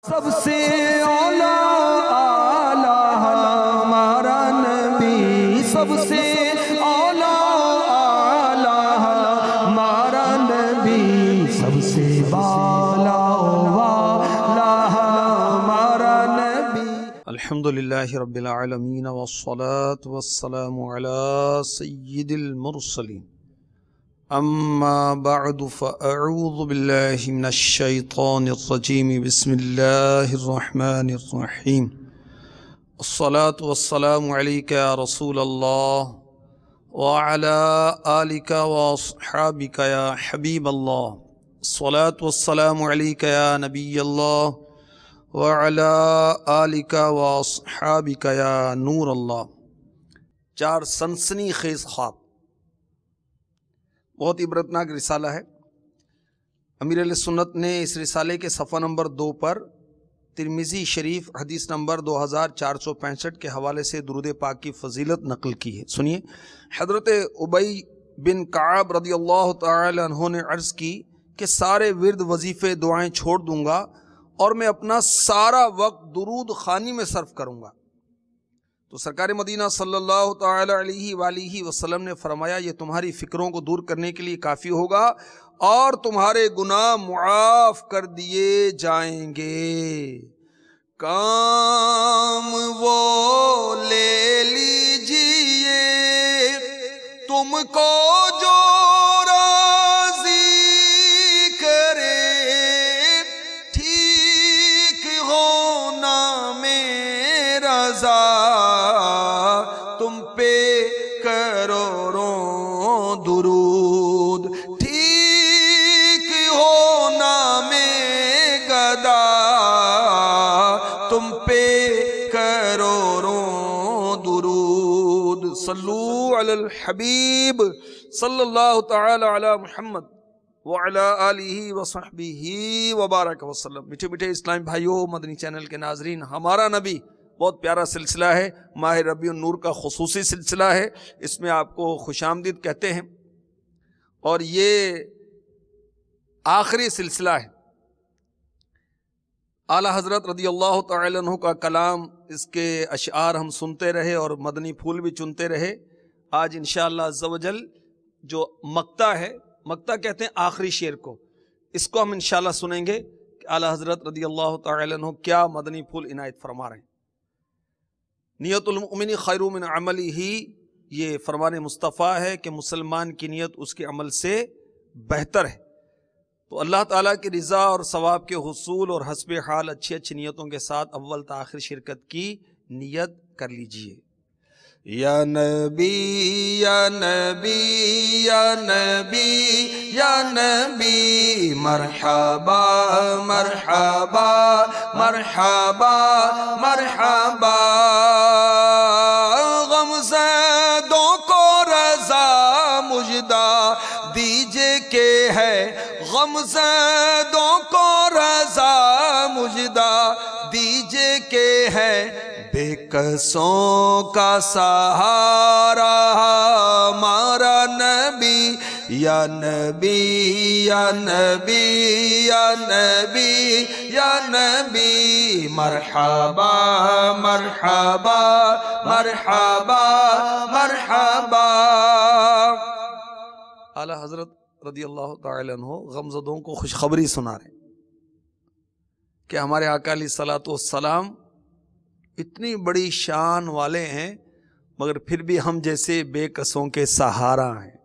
سب سے اولا آلہ ہمارا نبی، سب سے اولا آلہ ہمارا نبی، سب سے بالا والا ہمارا نبی۔ الحمدللہ رب العالمین والصلاة والسلام علی سید المرسلین، اما بعد فاعوذ باللہ من الشیطان الرجیم، بسم اللہ الرحمن الرحیم۔ الصلاة والسلام علیک یا رسول اللہ وعلی آلک واصحابک یا حبیب اللہ، الصلاة والسلام علیک یا نبی اللہ وعلی آلک واصحابک یا نور اللہ۔ چار سنسنی خیز خواب، بہت عبرتناک رسالہ ہے۔ امیر اہل سنت نے اس رسالے کے صفحہ نمبر 2 پر ترمذی شریف حدیث نمبر 2465 کے حوالے سے درود پاک کی فضیلت نقل کی ہے۔ سنیے، حضرت ابی بن کعب رضی اللہ تعالی عنہ نے عرض کی کہ سارے ورد وظیفے دعائیں چھوڑ دوں گا اور میں اپنا سارا وقت درود خوانی میں صرف کروں گا۔ تو سرکار مدینہ صلی اللہ تعالی علیہ وآلہ وسلم نے فرمایا، یہ تمہاری فکروں کو دور کرنے کے لیے کافی ہوگا اور تمہارے گناہ معاف کر دیے جائیں گے۔ کام وہ لے لیجئے تم کو جو راضی کرے، ٹھیک ہونا میں رضا تم پہ کروڑوں درود، ٹھیک ہونا میں گدا تم پہ کروڑوں درود۔ صلو علی الحبیب صلی اللہ تعالی علی محمد وعلی آلہ وصحبہ وبارک وسلم۔ میٹھے میٹھے اسلام بھائیوں، مدنی چینل کے ناظرین، ہمارا نبی بہت پیارا سلسلہ ہے، ماہ ربیع النور کا خصوصی سلسلہ ہے، اس میں آپ کو خوش آمدید کہتے ہیں، اور یہ آخری سلسلہ ہے۔ اعلیٰ حضرت رضی اللہ تعالی عنہ کا کلام، اس کے اشعار ہم سنتے رہے اور مدنی پھول بھی چنتے رہے۔ آج انشاءاللہ عز و جل جو مقطع ہے، مقطع کہتے ہیں آخری شعر کو، اس کو ہم انشاءاللہ سنیں گے کہ اعلیٰ حضرت رضی اللہ تعالی عنہ کیا مدنی پھول عنایت فرما رہے ہیں۔ نیت المؤمن خیر من عملہ، یہ فرمان مصطفیٰ ہے کہ مسلمان کی نیت اس کے عمل سے بہتر ہے۔ تو اللہ تعالیٰ کی رضا اور ثواب کے حصول اور حسب حال اچھی اچھی نیتوں کے ساتھ اول تا آخر شرکت کی نیت کر لیجئے۔ یا نبی یا نبی یا نبی یا نبی، مرحبا مرحبا مرحبا مرحبا، غم زدوں کو رضا مجدہ دیجئے کہ ہے، غم زدوں کو رضا مجدہ دیجئے کہ ہے، بے کسوں کا سہارا ہمارا نبی۔ یا نبی یا نبی یا نبی یا نبی، مرحبا مرحبا مرحبا مرحبا۔ اعلیٰ حضرت رضی اللہ تعالی عنہ غمزدوں کو خوشخبری سنا رہے کہ ہمارے آقا علیہ الصلوۃ والسلام اتنی بڑی شان والے ہیں، مگر پھر بھی ہم جیسے بے کسوں کے سہارا ہیں۔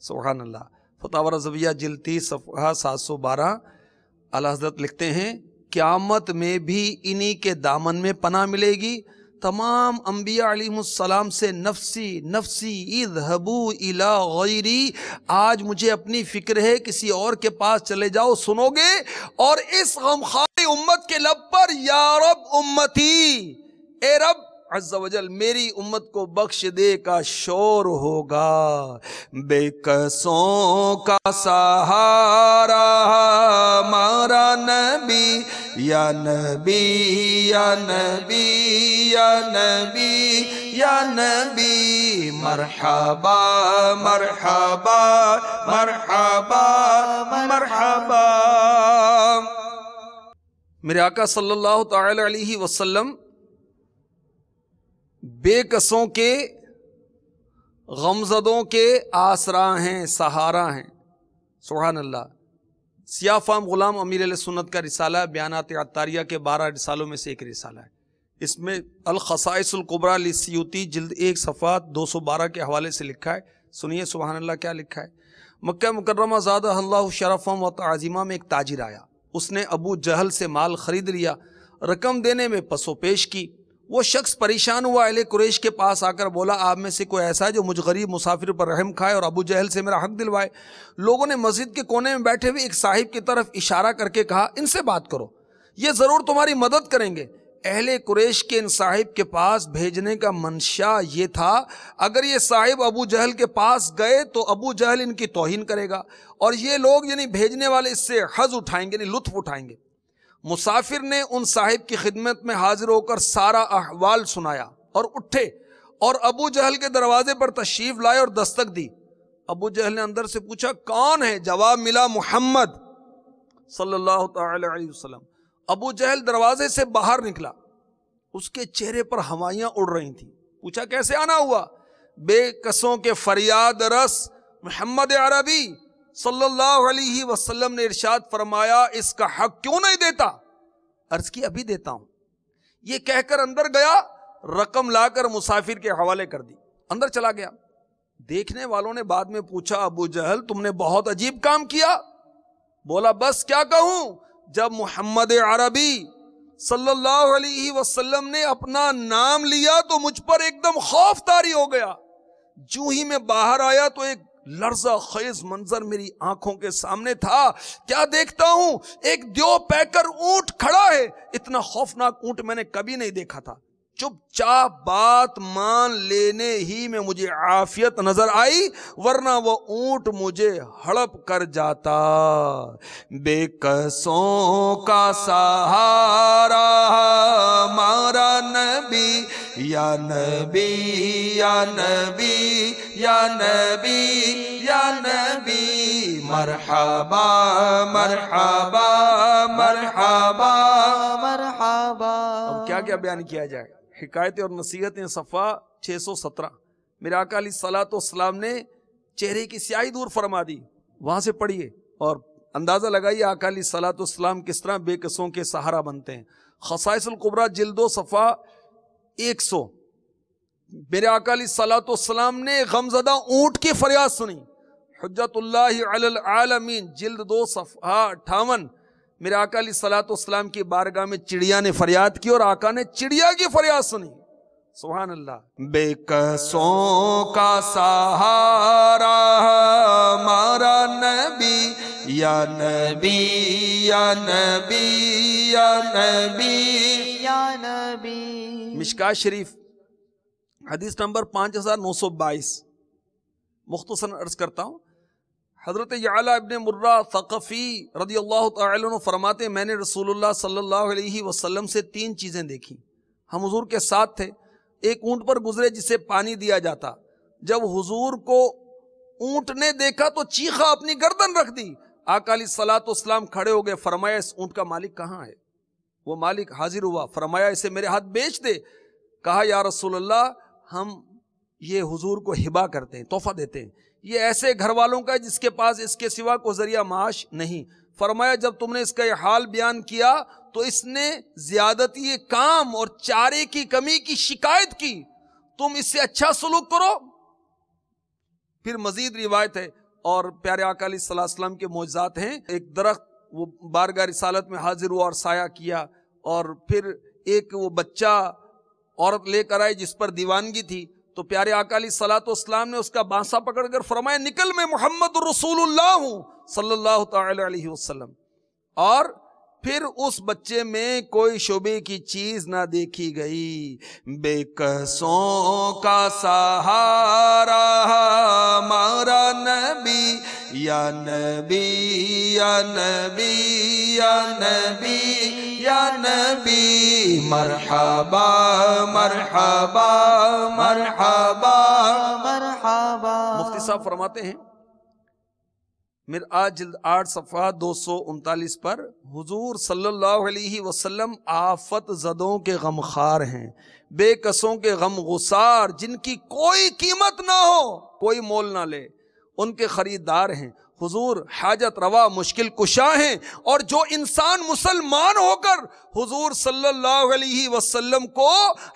سبحان اللہ۔ فتاوی رضویہ جلد 30 صفحہ 712، اعلیٰ حضرت لکھتے ہیں، قیامت میں بھی انہی کے دامن میں پناہ ملے گی۔ تمام انبیاء علیہ السلام سے نفسی نفسی اذهبوا الی غیری، آج مجھے اپنی فکر ہے، کسی اور کے پاس چلے جاؤ، سنو گے، اور اس غمخوار امت کے لب پر یا رب امتی، اے رب عز و جل میری امت کو بخش دے کا شور ہوگا۔ بے کسوں کا سہارا ہمارا نبی، یا نبی یا نبی یا نبی یا نبی، مرحبا مرحبا مرحبا مرحبا۔ میرے آقا صلی اللہ تعالی علیہ وسلم بے کسوں کے، غمزدوں کے آسرا ہیں، سہارا ہیں. سبحان اللہ. سیاہ فام غلام امیر علیہ سنت کا رسالہ بیانات عطاریہ کے 12 رسالوں میں سے ایک رسالہ ہے. اس میں الخصائص الکبریٰ للسیوطی جلد 1 صفحہ 212 کے حوالے سے لکھا ہے. سنیے سبحان اللہ کیا لکھا ہے. مکہ مکرمہ زادہ اللہ شرفم و تعظیمہ میں ایک تاجر آیا. اس نے ابو جہل سے مال خرید لیا، رقم دینے میں پس و پیش کی. وہ شخص پریشان ہوا، اہل قریش کے پاس آ کر بولا آپ میں سے کوئی ایسا ہے جو مجھ غریب مسافر پر رحم کھائے اور ابو جہل سے میرا حق دلوائے. لوگوں نے مسجد کے کونے میں بیٹھے ہوئے ایک صاحب کی طرف اشارہ کر کے کہا ان سے بات کرو، یہ ضرور تمہاری مدد کریں گے. اہل قریش کے ان صاحب کے پاس بھیجنے کا منشا یہ تھا اگر یہ صاحب ابو جہل کے پاس گئے تو ابو جہل ان کی توہین کرے گا اور یہ لوگ یعنی بھیجنے والے اس سے حظ اٹھائیں گے، یعنی لطف اٹھائیں گے. مسافر نے ان صاحب کی خدمت میں حاضر ہو کر سارا احوال سنایا اور اٹھے اور ابو جہل کے دروازے پر تشریف لائے اور دستک دی. ابو جہل نے اندر سے پوچھا کون ہے؟ جواب ملا محمد صلی اللہ تعالی علیہ وسلم. ابو جہل دروازے سے باہر نکلا، اس کے چہرے پر ہوائیاں اڑ رہی تھیں. پوچھا کیسے آنا ہوا؟ بے کسوں کے فریاد رس محمد عربی صلی اللہ علیہ وسلم نے ارشاد فرمایا اس کا حق کیوں نہیں دیتا؟ عرض کی ابھی دیتا ہوں. یہ کہہ کر اندر گیا، رقم لا کر مسافر کے حوالے کر دی، اندر چلا گیا. دیکھنے والوں نے بعد میں پوچھا ابو جہل تم نے بہت عجیب کام کیا. بولا بس کیا کہوں، جب محمد عربی صلی اللہ علیہ وسلم نے اپنا نام لیا تو مجھ پر ایک دم خوف طاری ہو گیا. جو ہی میں باہر آیا تو ایک لرزہ خیز منظر میری آنکھوں کے سامنے تھا. کیا دیکھتا ہوں، ایک دیو پیکر اونٹ کھڑا ہے. اتنا خوفناک اونٹ میں نے کبھی نہیں دیکھا تھا. چپ چاپ بات مان لینے ہی میں مجھے عافیت نظر آئی، ورنہ وہ اونٹ مجھے ہڑپ کر جاتا. بے کسوں کا سہارا ہمارا نبی، یا نبی یا نبی یا نبی یا نبی، مرحبا مرحبا مرحبا مرحبا. اب کیا کیا بیان کیا جائے. حکایتیں اور نصیحتیں صفحہ 617. میرے آقا علیہ الصلوۃ والسلام نے چہرے کی سیاہی دور فرما دی. وہاں سے پڑھیے اور اندازہ لگائیے آقا علیہ الصلوۃ والسلام کس طرح بے کسوں کے سہارا بنتے ہیں. خصائص الکبریٰ جلد 2 صفحہ 100. میرے آقا علیہ الصلوۃ والسلام نے غمزدہ اونٹ کی فریاد سنی. حجت اللہ علی العالمین جلد 2 صفحہ 58. میرے آقا علیہ الصلوۃ والسلام کی بارگاہ میں چڑیا نے فریاد کی اور آقا نے چڑیا کی فریاد سنی. سبحان اللہ. بے کسوں کا سہارا ہمارا نبی، یا نبی یا نبی یا نبی یا نبی. مشکاۃ شریف حدیث نمبر 5922. مختصراً عرض کرتا ہوں. حضرت یعلا ابن مرہ ثقفی رضی اللہ تعالی عنہ فرماتے ہیں میں نے رسول اللہ صلی اللہ علیہ وسلم سے 3 چیزیں دیکھی. ہم حضور کے ساتھ تھے. ایک اونٹ پر گزرے جسے پانی دیا جاتا. جب حضور کو اونٹ نے دیکھا تو چیخا، اپنی گردن رکھ دی. آقا علیہ الصلوۃ والسلام کھڑے ہو گئے. فرمایا اس اونٹ کا مالک کہاں ہے؟ وہ مالک حاضر ہوا. فرمایا اسے میرے ہاتھ بیچ دے. کہا یا رسول اللہ ہم یہ حضور کو ہبہ کرتے ہیں، تحفہ دیتے ہیں. یہ ایسے گھر والوں کا ہے جس کے پاس اس کے سوا کو ذریعہ معاش نہیں. فرمایا جب تم نے اس کا یہ حال بیان کیا تو اس نے زیادتی کام اور چارے کی کمی کی شکایت کی. تم اس سے اچھا سلوک کرو. پھر مزید روایت ہے اور پیارے آقا علیہ الصلوۃ والسلام کے معجزات ہیں. ایک درخت وہ بارگاہ رسالت میں حاضر ہوا اور سایہ کیا، اور پھر ایک وہ بچہ عورت لے کر آئی جس پر دیوانگی تھی. تو پیارے آقا علیہ الصلوۃ والسلام نے اس کا بانسا پکڑ کر فرمایا نکل میں محمد رسول اللہ ہوں صلی اللہ تعالی علیہ وسلم. اور پھر اس بچے میں کوئی شعبے کی چیز نہ دیکھی گئی. بے کسوں کا سہارا ہمارا نبی، یا نبی یا نبی یا نبی یا نبی، مرحبا مرحبا مرحبا مرحبا. مفتی صاحب فرماتے ہیں مرآت جلد 8 صفحہ 239 پر حضور صلی اللہ علیہ وسلم آفت زدوں کے غمخوار ہیں، بے کسوں کے غم گسار، جن کی کوئی قیمت نہ ہو، کوئی مول نہ لے، ان کے خریدار ہیں۔ حضور حاجت روا مشکل کشا ہیں، اور جو انسان مسلمان ہو کر حضور صلی اللہ علیہ وسلم کو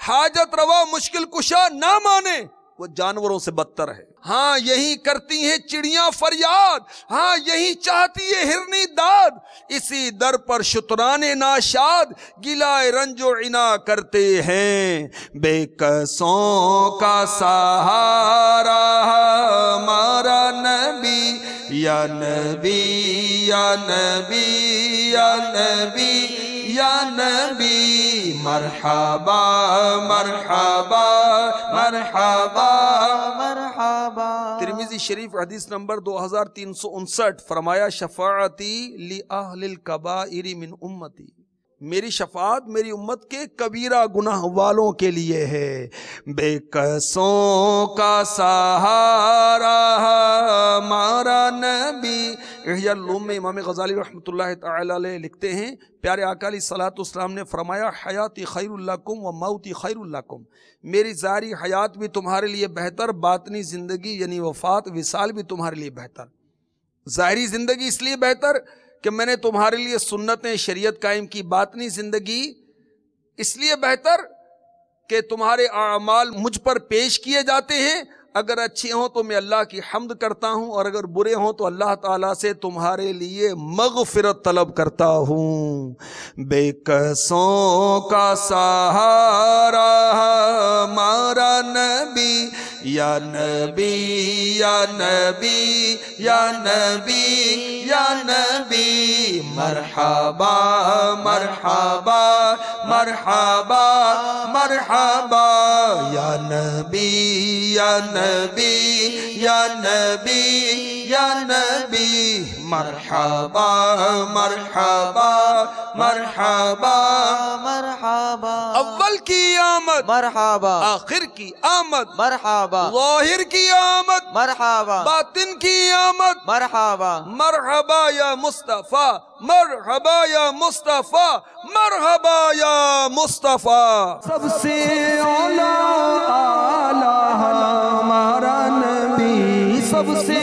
حاجت روا مشکل کشا نہ مانے وہ جانوروں سے بدتر ہے۔ ہاں یہی کرتی ہیں چڑیاں فریاد، ہاں یہی چاہتی ہے ہرنی داد، اسی در پر شتران ناشاد گلہ رنج و عنا کرتے ہیں۔ بے کسوں کا سہارا ہمارا نبی، یا نبی یا نبی یا نبی یا نبی، مرحبا مرحبا مرحبا مرحبا۔ ترمذی شریف حدیث نمبر 2359، فرمایا شفاعتی لأہل الکبائر من امتی، میری شفاعت میری امت کے کبیرہ گناہ والوں کے لیے ہے۔ بے کسوں کا سہارا ہمارا نبی۔ احیاء العلوم میں امام غزالی رحمۃ اللہ تعالی علیہ لکھتے ہیں، پیارے آقا علیہ الصلوۃ والسلام نے فرمایا حیاتی خیر لکم و موتی خیر لکم، میری ظاہری حیات بھی تمہارے لیے بہتر، باطنی زندگی یعنی وفات وصال بھی تمہارے لیے بہتر۔ ظاہری زندگی اس لیے بہتر کہ میں نے تمہارے لیے سنتیں شریعت قائم کی، باطنی زندگی اس لیے بہتر کہ تمہارے اعمال مجھ پر پیش کیے جاتے ہیں، اگر اچھے ہوں تو میں اللہ کی حمد کرتا ہوں، اور اگر برے ہوں تو اللہ تعالیٰ سے تمہارے لیے مغفرت طلب کرتا ہوں۔ بے کسوں کا سہارا ہمارا نبی، یا نبی یا نبی یا نبی یا نبی، مرحبا مرحبا مرحبا مرحبا، یا نبی یا نبی یا نبی یا نبی، مرحبا مرحبا مرحبا مرحبا۔ اول کی آمد مرحبا، آخر کی آمد مرحبا، ظاہر کی آمد مرحبا، باطن کی آمد مرحبا، مرحبا یا مصطفیٰ، مرحبا یا مصطفیٰ، مرحبا یا مصطفیٰ۔ سب سے اعلیٰ اعلیٰ ہمارا نبی، سب سے